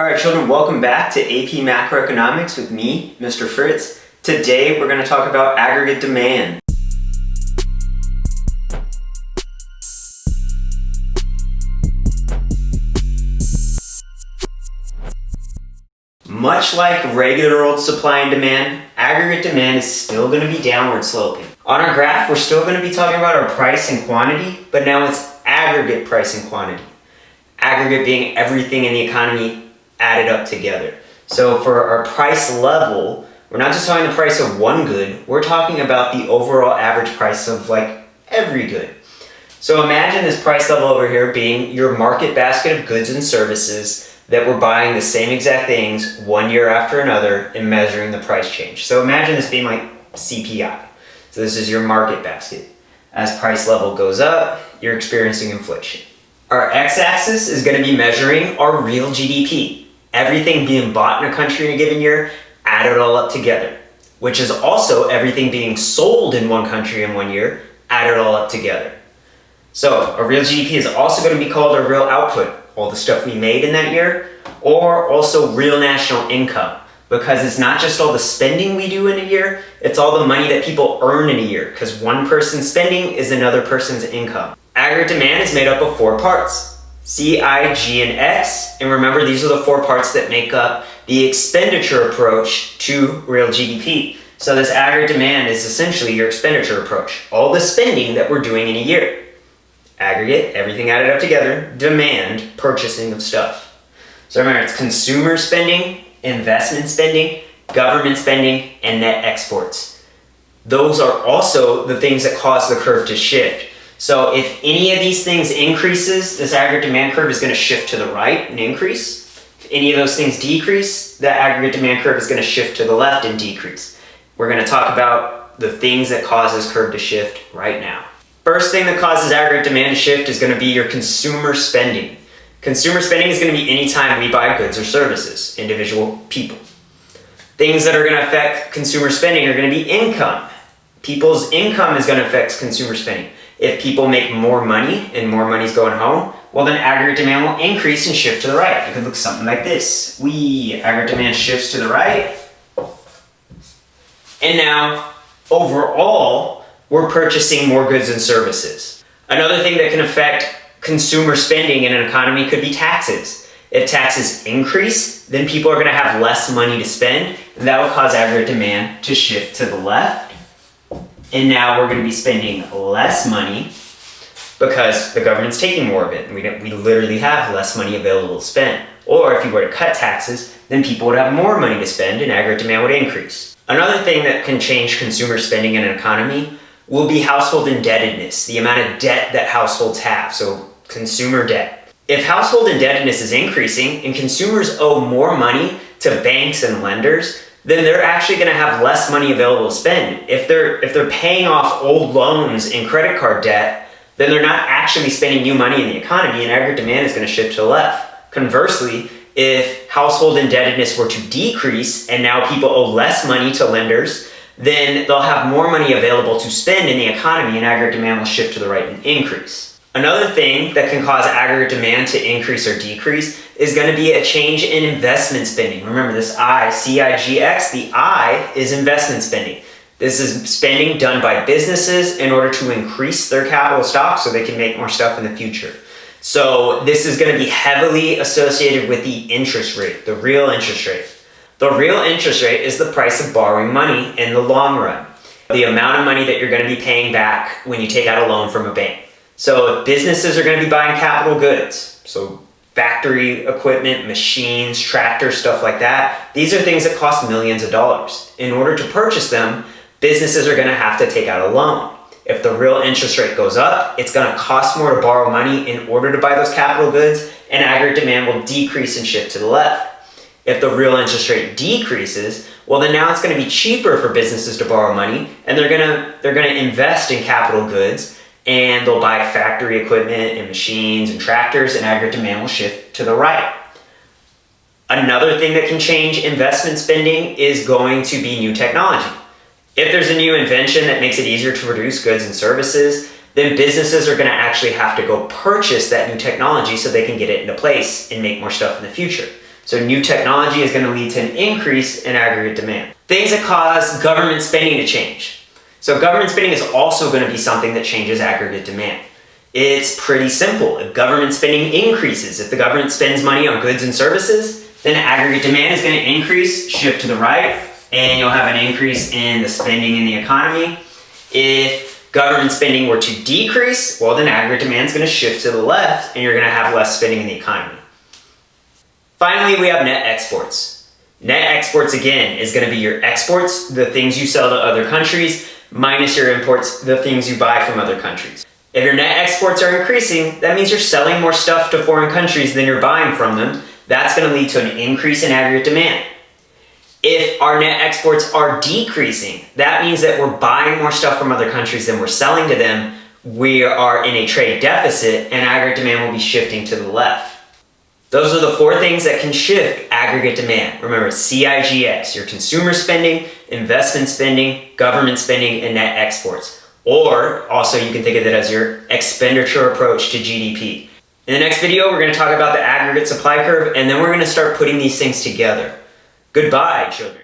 Alright children, welcome back to AP Macroeconomics with me, Mr. Fritz. Today we're going to talk about aggregate demand. Much like regular old supply and demand, aggregate demand is still going to be downward sloping. On our graph, we're still going to be talking about our price and quantity, but now it's aggregate price and quantity. Aggregate being everything in the economy added up together. So for our price level, we're not just talking the price of one good, we're talking about the overall average price of like every good. So imagine this price level over here being your market basket of goods and services that we're buying the same exact things one year after another and measuring the price change. So imagine this being like CPI. So this is your market basket. As price level goes up, you're experiencing inflation. Our x-axis is going to be measuring our real GDP. Everything being bought in a country in a given year, add it all up together. Which is also everything being sold in one country in one year, add it all up together. So a real GDP is also going to be called a real output, all the stuff we made in that year, or also real national income, because it's not just all the spending we do in a year, it's all the money that people earn in a year, because one person's spending is another person's income. Aggregate demand is made up of four parts: CIGX, and remember these are the four parts that make up the expenditure approach to real GDP. So this aggregate demand is essentially your expenditure approach, all the spending that we're doing in a year. Aggregate, everything added up together. Demand, purchasing of stuff. So remember, it's consumer spending, investment spending, government spending, and net exports. Those are also the things that cause the curve to shift. So if any of these things increases, this aggregate demand curve is going to shift to the right and increase. If any of those things decrease, the aggregate demand curve is going to shift to the left and decrease. We're going to talk about the things that cause this curve to shift right now. First thing that causes aggregate demand to shift is going to be your consumer spending. Consumer spending is going to be any time we buy goods or services, individual people. Things that are going to affect consumer spending are going to be income. People's income is going to affect consumer spending. If people make more money and more money is going home, well then aggregate demand will increase and shift to the right. It could look something like this. Aggregate demand shifts to the right. And now, overall, we're purchasing more goods and services. Another thing that can affect consumer spending in an economy could be taxes. If taxes increase, then people are going to have less money to spend, and that will cause aggregate demand to shift to the left. And now we're going to be spending less money because the government's taking more of it. And we literally have less money available to spend. Or if you were to cut taxes, then people would have more money to spend and aggregate demand would increase. Another thing that can change consumer spending in an economy will be household indebtedness, the amount of debt that households have, so consumer debt. If household indebtedness is increasing and consumers owe more money to banks and lenders, then they're actually going to have less money available to spend. If they're paying off old loans and credit card debt, then they're not actually spending new money in the economy, and aggregate demand is going to shift to the left. Conversely, if household indebtedness were to decrease and now people owe less money to lenders, then they'll have more money available to spend in the economy, and aggregate demand will shift to the right and increase. Another thing that can cause aggregate demand to increase or decrease is going to be a change in investment spending. Remember this I, CIGX, the I is investment spending. This is spending done by businesses in order to increase their capital stock so they can make more stuff in the future. So this is going to be heavily associated with the interest rate, the real interest rate. The real interest rate is the price of borrowing money in the long run. The amount of money that you're going to be paying back when you take out a loan from a bank. So if businesses are going to be buying capital goods, so factory equipment, machines, tractors, stuff like that, these are things that cost millions of dollars. In order to purchase them, businesses are going to have to take out a loan. If the real interest rate goes up, it's going to cost more to borrow money in order to buy those capital goods, and aggregate demand will decrease and shift to the left. If the real interest rate decreases, well then now it's going to be cheaper for businesses to borrow money, and they're going to invest in capital goods, and they'll buy factory equipment and machines and tractors, and aggregate demand will shift to the right. Another thing that can change investment spending is going to be new technology. If there's a new invention that makes it easier to produce goods and services, then businesses are going to actually have to go purchase that new technology so they can get it into place and make more stuff in the future. So new technology is going to lead to an increase in aggregate demand. Things that cause government spending to change. So government spending is also going to be something that changes aggregate demand. It's pretty simple. If government spending increases, if the government spends money on goods and services, then aggregate demand is going to increase, shift to the right, and you'll have an increase in the spending in the economy. If government spending were to decrease, well then aggregate demand is going to shift to the left and you're going to have less spending in the economy. Finally, we have net exports. Net exports, again, is going to be your exports, the things you sell to other countries, minus your imports, the things you buy from other countries. If your net exports are increasing, that means you're selling more stuff to foreign countries than you're buying from them. That's going to lead to an increase in aggregate demand. If our net exports are decreasing, that means that we're buying more stuff from other countries than we're selling to them. We are in a trade deficit and aggregate demand will be shifting to the left. Those are the 4 things that can shift aggregate demand. Remember, CIGX, your consumer spending, investment spending, government spending, and net exports. Or also you can think of it as your expenditure approach to GDP. In the next video, we're going to talk about the aggregate supply curve, and then we're going to start putting these things together. Goodbye, children.